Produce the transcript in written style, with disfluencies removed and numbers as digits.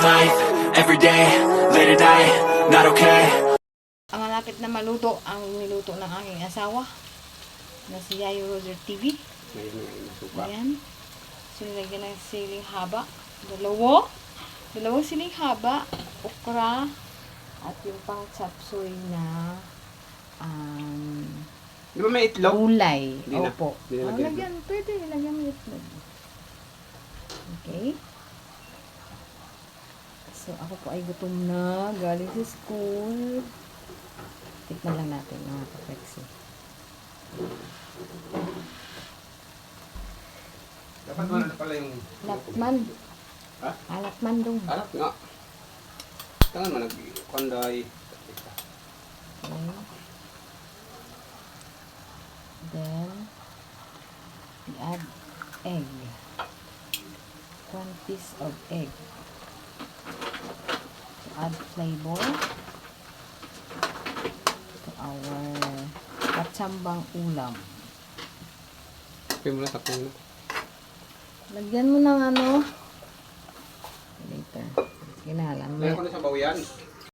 life, every day, late at night, not okay. Ang malapit na maluto ang niluto ng aking asawa na si Yayo Roger TV. Ayan. So, nilagyan ng siling haba. Dalawang siling haba, okra, at yung pang chapsuy na Di ba may itlog? gulay. Hindi na. Opo. Hindi na lagyan Lagyan, pwede. Lagyan mo itlog. Okay. So, ako po ay gutom na. Galing sa school. Tikman lang natin mga kapexi. Dapat wala na pala yung... Latman. Ha? Alatman dong. Alat nga. Tangan mo, nag-konday. Okay. Then, we add egg. 1 piece of egg. To add flavor to our katsambang ulam. Tapin mo na, tapin mo. Lagyan mo ng ano. Later. Ginalan mo. Lagyan ko na sa bawian.